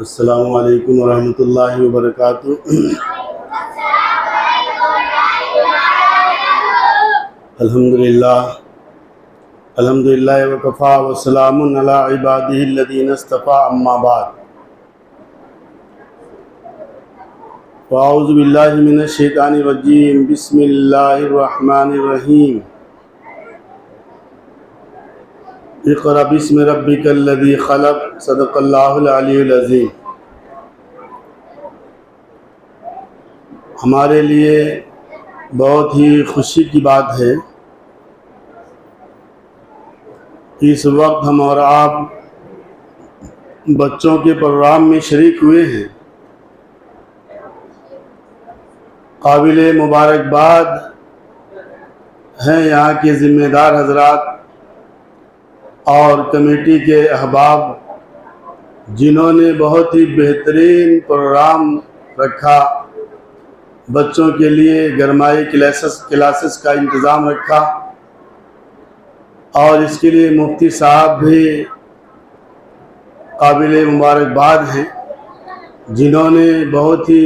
السلام علیکم ورحمۃ اللہ وبرکاتہ۔ الحمدللہ وکفا وسلام علی عبادہ الذین اصطفیٰ، اما بعد، فاعوذ باللہ من الشیطان الرجیم، بسم اللہ الرحمن الرحیم۔ اقرأ باسم ربک الذی خلق، صدق اللہ العلی العظیم۔ ہمارے لیے بہت ہی خوشی کی بات ہے کہ اس وقت ہم اور آپ بچوں کے پروگرام میں شریک ہوئے ہیں۔ قابل مبارکباد ہیں یہاں کے ذمہ دار حضرات اور کمیٹی کے احباب، جنہوں نے بہت ہی بہترین پروگرام رکھا، بچوں کے لیے گرمائی کلاسز کا انتظام رکھا، اور اس کے لیے مفتی صاحب بھی قابل مبارکباد ہیں، جنہوں نے بہت ہی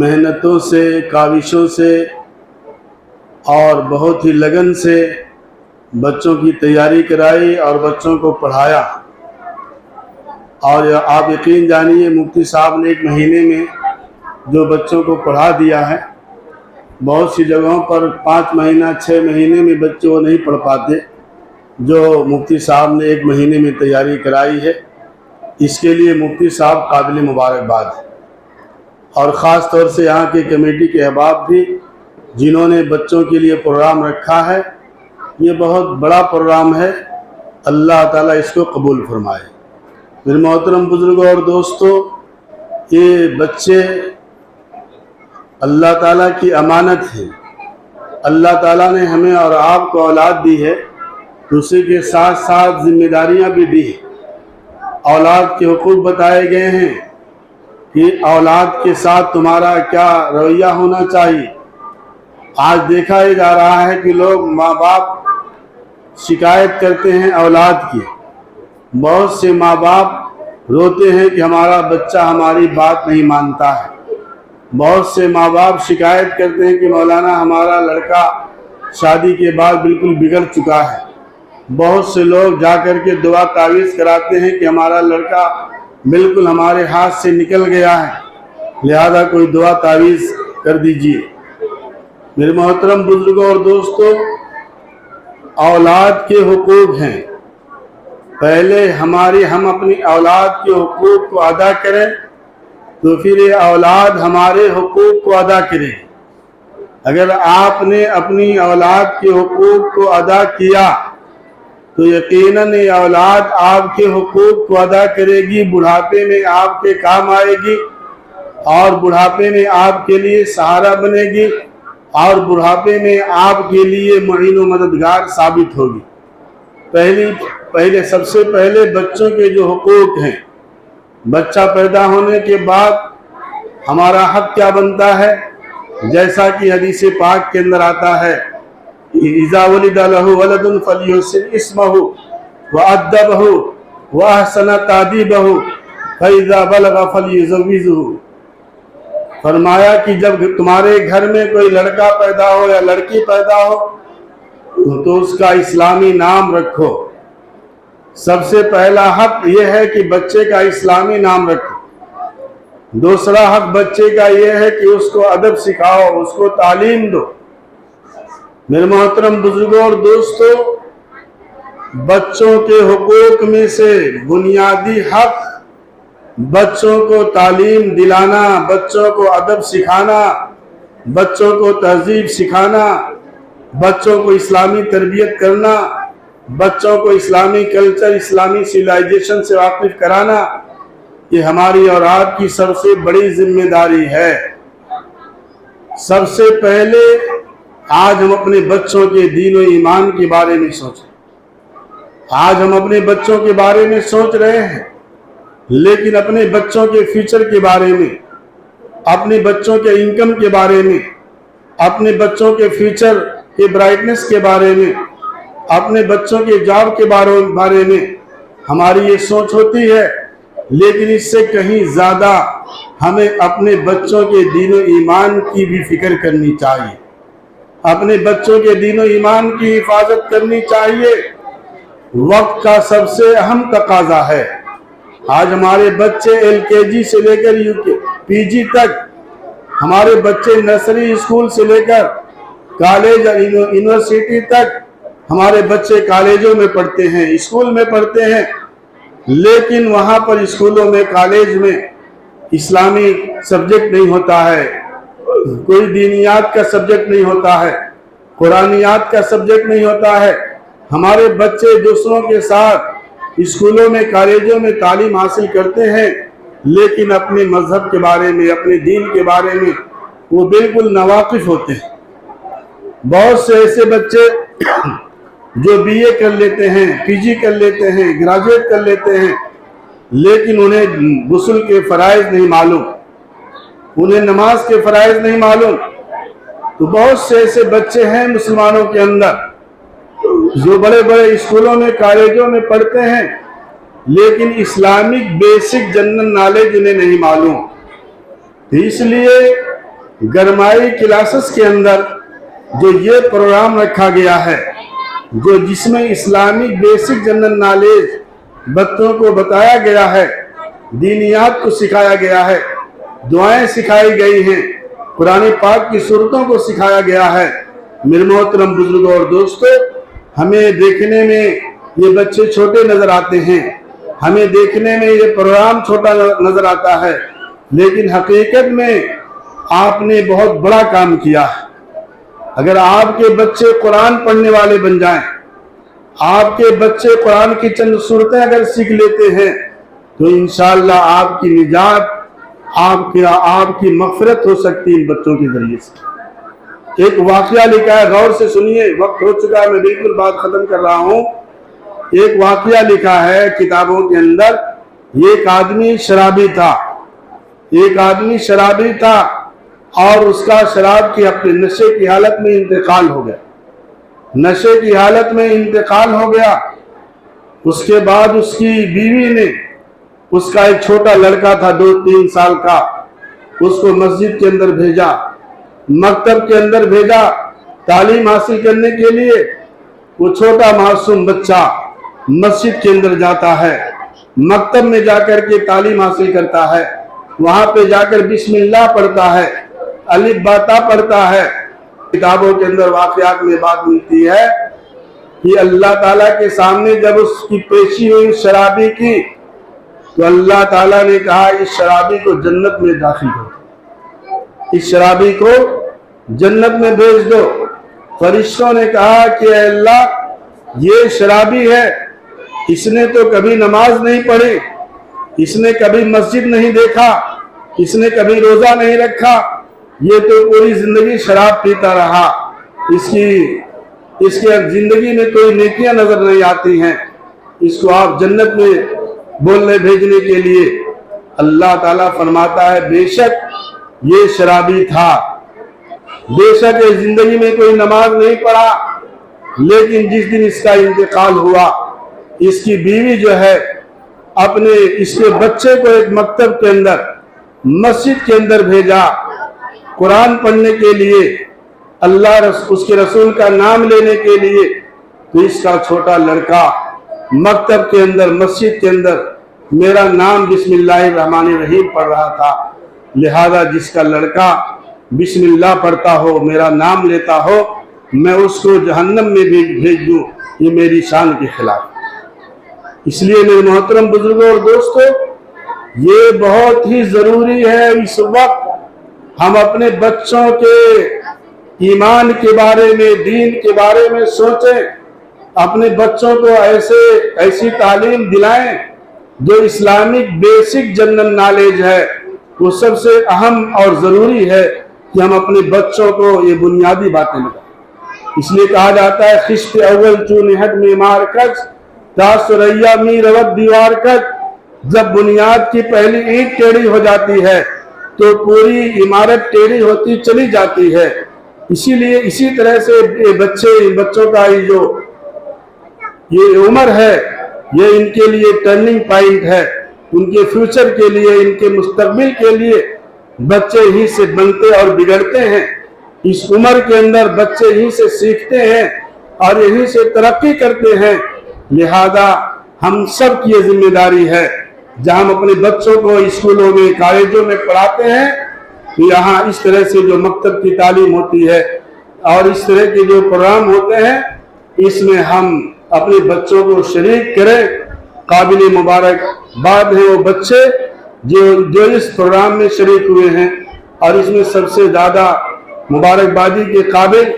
محنتوں سے، کاوشوں سے اور بہت ہی لگن سے بچوں کی تیاری کرائی اور بچوں کو پڑھایا۔ اور آپ یقین جانیے، مفتی صاحب نے ایک مہینے میں جو بچوں کو پڑھا دیا ہے، بہت سی جگہوں پر 5 مہینہ 6 مہینے میں بچے وہ نہیں پڑھ پاتے، جو مفتی صاحب نے ایک مہینے میں تیاری کرائی ہے۔ اس کے لیے مفتی صاحب قابل مبارکباد ہے، اور خاص طور سے یہاں کے کمیٹی کے احباب بھی، جنہوں نے بچوں کے لیے پروگرام رکھا ہے۔ یہ بہت بڑا پروگرام ہے، اللہ تعالیٰ اس کو قبول فرمائے۔ میرے محترم بزرگوں اور دوستو، یہ بچے اللہ تعالیٰ کی امانت ہیں۔ اللہ تعالیٰ نے ہمیں اور آپ کو اولاد دی ہے، اسی کے ساتھ ساتھ ذمہ داریاں بھی دی ہیں۔ اولاد کے حقوق بتائے گئے ہیں کہ اولاد کے ساتھ تمہارا کیا رویہ ہونا چاہیے۔ آج دیکھا ہی جا رہا ہے کہ لوگ، ماں باپ شکایت کرتے ہیں اولاد کی۔ بہت سے ماں باپ روتے ہیں کہ ہمارا بچہ ہماری بات نہیں مانتا ہے۔ بہت سے ماں باپ شکایت کرتے ہیں کہ مولانا ہمارا لڑکا شادی کے بعد بالکل بگڑ چکا ہے۔ بہت سے لوگ جا کر کے دعا تعویذ کراتے ہیں کہ ہمارا لڑکا بالکل ہمارے ہاتھ سے نکل گیا ہے، لہذا کوئی دعا تعویذ کر دیجئے۔ میرے محترم بزرگوں اور دوستو، اولاد کے حقوق ہیں۔ پہلے ہم اپنی اولاد کے حقوق کو ادا کریں تو پھر یہ اولاد ہمارے حقوق کو ادا کرے گی۔ اگر آپ نے اپنی اولاد کے حقوق کو ادا کیا تو یقیناً یہ اولاد آپ کے حقوق کو ادا کرے گی، بڑھاپے میں آپ کے کام آئے گی، اور بڑھاپے میں آپ کے لیے سہارا بنے گی، اور بڑھاپے میں آپ کے لیے معین و مددگار ثابت ہوگی۔ سب سے پہلے بچوں کے جو حقوق ہیں، بچہ پیدا ہونے کے بعد ہمارا حق کیا بنتا ہے، جیسا کہ حدیث پاک کے اندر آتا ہے، اذا ولد له ولد فليحسن اسمه وادبه واحسن تاديبه فاذا بلغ فليزوجه۔ فرمایا کہ جب تمہارے گھر میں کوئی لڑکا پیدا ہو یا لڑکی پیدا ہو تو اس کا اسلامی نام رکھو۔ سب سے پہلا حق یہ ہے کہ بچے کا اسلامی نام رکھو۔ دوسرا حق بچے کا یہ ہے کہ اس کو ادب سکھاؤ، اس کو تعلیم دو۔ میرے محترم بزرگوں اور دوستو، بچوں کے حقوق میں سے بنیادی حق بچوں کو تعلیم دلانا، بچوں کو ادب سکھانا، بچوں کو تہذیب سکھانا، بچوں کو اسلامی تربیت کرنا، بچوں کو اسلامی کلچر، اسلامی سویلائزیشن سے واقف کرانا، یہ ہماری اور آپ کی سب سے بڑی ذمہ داری ہے۔ سب سے پہلے آج ہم اپنے بچوں کے دین و ایمان کے بارے میں سوچیں۔ آج ہم اپنے بچوں کے بارے میں سوچ رہے ہیں، لیکن اپنے بچوں کے فیوچر کے بارے میں، اپنے بچوں کے انکم کے بارے میں، اپنے بچوں کے فیوچر کے برائٹنس کے بارے میں، اپنے بچوں کے جاب کے بارے میں ہماری یہ سوچ ہوتی ہے، लेकिन इससे कहीं ज़्यादा हमें अपने बच्चों के दीन और ईमान की भी फिक्र करनी चाहिए, अपने बच्चों के दीन और ईमान की हिफाजत करनी चाहिए। वक्त का सबसे अहम तकाजा है। आज हमारे बच्चे LKG से लेकर PG तक, हमारे बच्चे नर्सरी स्कूल से लेकर कॉलेज और यूनिवर्सिटी तक, हमारे बच्चे कॉलेजों में पढ़ते हैं, स्कूल में पढ़ते हैं, लेकिन वहाँ पर स्कूलों में कॉलेज में इस्लामी सब्जेक्ट नहीं होता है, कोई दीनियात का सब्जेक्ट नहीं होता है, कुरानियात का सब्जेक्ट नहीं होता है। हमारे बच्चे दूसरों के साथ स्कूलों में कॉलेजों में तालीम हासिल करते हैं, लेकिन अपने मजहब के बारे में, अपने दीन के बारे में वो बिल्कुल नावाकिफ होते हैं। बहुत से ऐसे बच्चे जो BA कर लेते हैं, PG कर लेते हैं, ग्रेजुएट कर लेते हैं, लेकिन उन्हें गुस्ल के फ़राइज़ नहीं मालूम, उन्हें नमाज के फ़राइज़ नहीं मालूम। तो बहुत से ऐसे बच्चे हैं मुसलमानों के अंदर जो बड़े बड़े स्कूलों में कॉलेजों में पढ़ते हैं, लेकिन इस्लामिक बेसिक जनरल नॉलेज उन्हें नहीं मालूम। इसलिए गरमाई क्लासेस के अंदर जो ये प्रोग्राम रखा गया है, जो जिसमें इस्लामिक बेसिक जनरल नॉलेज बच्चों को बताया गया है, दीनियात को सिखाया गया है, दुआएं सिखाई गई हैं, कुरान पाक की सूरतों को सिखाया गया है। मेरे मोहतरम बुजुर्गों और दोस्तों, हमें देखने में ये बच्चे छोटे नजर आते हैं, हमें देखने में ये प्रोग्राम छोटा नजर आता है, लेकिन हकीकत में आपने बहुत बड़ा काम किया है। अगर आपके बच्चे कुरान पढ़ने वाले बन जाएं, आपके बच्चे कुरान की चंद सूरतें अगर सीख लेते हैं, तो इंशाअल्लाह आपकी निजात, आपकी मग़फ़िरत हो सकती है इन बच्चों के जरिए से। एक वाक़या लिखा है, गौर से सुनिए, वक्त हो चुका है, मैं बिल्कुल बात खत्म कर रहा हूँ। एक वाक़या लिखा है किताबों के अंदर। एक आदमी शराबी था, एक आदमी शराबी था और उसका शराब की अपने नशे की हालत में इंतकाल हो गया, नशे की हालत में इंतकाल हो गया। उसके बाद उसकी बीवी ने, उसका एक छोटा लड़का था 2-3 साल का, उसको मस्जिद के अंदर भेजा, मकतब के अंदर भेजा तालीम हासिल करने के लिए। वो छोटा मासूम बच्चा मस्जिद के अंदर जाता है, मकतब में जाकर के तालीम हासिल करता है, वहां पे जाकर बिस्मिल्लाह पढ़ता है, अलिफ बाता पढ़ता है। किताबों के अंदर वाक़यात में बात मिलती है कि अल्लाह ताला के सामने जब उसकी पेशी हुई शराबी की, तो अल्लाह ताला ने कहा इस शराबी को जन्नत में दाखिल करो, इस शराबी को जन्नत में भेज दो। फरिश्तों ने कहा कि अल्लाह, ये शराबी है, इसने तो कभी नमाज नहीं पढ़ी, इसने कभी मस्जिद नहीं देखा, इसने कभी रोजा नहीं रखा, ये तो पूरी जिंदगी शराब पीता रहा, इसके जिंदगी में कोई नेकियां नजर नहीं आती हैं, इसको आप जन्नत में बोलने भेजने के लिए। अल्लाह ताला फरमाता है बेशक ये शराबी था, बेशक ये जिंदगी में कोई नमाज नहीं पढ़ा, लेकिन जिस दिन इसका इंतकाल हुआ, इसकी बीवी जो है अपने इसके बच्चे को एक मकतब के अंदर, मस्जिद के अंदर भेजा कुरान पढ़ने के लिए, अल्लाह उसके रसूल का नाम लेने के लिए। तो इसका छोटा लड़का मकतब के अंदर, मस्जिद के अंदर मेरा नाम बिस्मिल्लाहिर्रहमानिर्रहीम पढ़ रहा था, लिहाजा जिसका लड़का बिस्मिल्लाह पढ़ता हो, मेरा नाम लेता हो, मैं उसको जहन्नम में भेज दूं, ये मेरी शान के खिलाफ। इसलिए मेरे मोहतरम बुजुर्गों और दोस्तों, ये बहुत ही जरूरी है इस वक्त हम अपने बच्चों के ईमान के बारे में, दीन के बारे में सोचें, अपने बच्चों को ऐसी तालीम दिलाएं जो इस्लामिक बेसिक जनरल नॉलेज है, वो सबसे अहम और ज़रूरी है कि हम अपने बच्चों को ये बुनियादी बातें बताएं। इसलिए कहा जाता है खिश्त अव्वल चूनिहट में मार कच तासुरैया मी रवत दीवार कच। जब बुनियाद की पहली ईंट टेढ़ी हो जाती है तो पूरी इमारत टेढ़ी होती चली जाती है। इसीलिए इसी तरह से ये बच्चों का ये उम्र है, ये इनके लिए टर्निंग पॉइंट है। उनके फ्यूचर के लिए, इनके मुस्तकबिल के लिए बच्चे ही से बनते और बिगड़ते हैं। इस उम्र के अंदर बच्चे ही से सीखते हैं और यही से तरक्की करते हैं। लिहाजा हम सब की ये जिम्मेदारी है, जहाँ हम अपने बच्चों को स्कूलों में, कॉलेजों में पढ़ाते हैं, यहाँ इस तरह से जो मकतब की तालीम होती है और इस तरह के जो प्रोग्राम होते हैं, इसमें हम अपने बच्चों को शरीक करें। काबिल मुबारकबाद हैं वो बच्चे जो इस प्रोग्राम में शरीक हुए हैं, और इसमें सबसे ज़्यादा मुबारकबादी के काबिल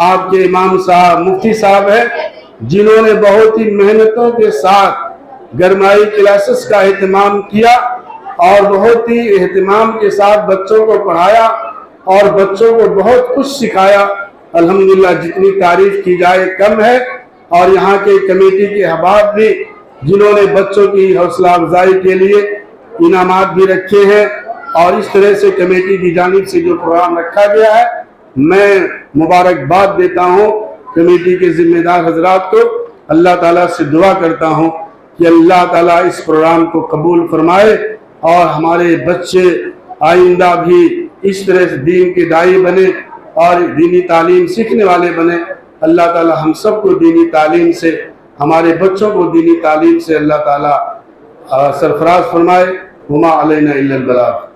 आपके इमाम साहब, मुफ्ती साहब हैं, जिन्होंने बहुत ही मेहनतों के साथ गरमाई क्लासेस का एहतमाम किया और बहुत ही एहतमाम के साथ बच्चों को पढ़ाया और बच्चों को बहुत कुछ सिखाया। अल्हम्दुलिल्लाह, जितनी तारीफ की जाए कम है। और यहाँ के कमेटी के अहबाब भी, जिन्होंने बच्चों की हौसला अफजाई के लिए इनामात भी रखे हैं, और इस तरह से कमेटी की जानिब से जो प्रोग्राम रखा गया है, मैं मुबारकबाद देता हूँ कमेटी के जिम्मेदार हजरात को। अल्लाह ताला से दुआ करता हूँ कि अल्लाह ताला इस प्रोग्राम को कबूल फरमाए और हमारे बच्चे आइंदा भी इस तरह से दीन के दाई बने और दीनी तालीम सीखने वाले बने। अल्लाह ताला हम सबको दीनी तालीम से, हमारे बच्चों को दीनी तालीम से अल्लाह ताला सरफराज फरमाए। हुमा अलैना इल्लल बलाग।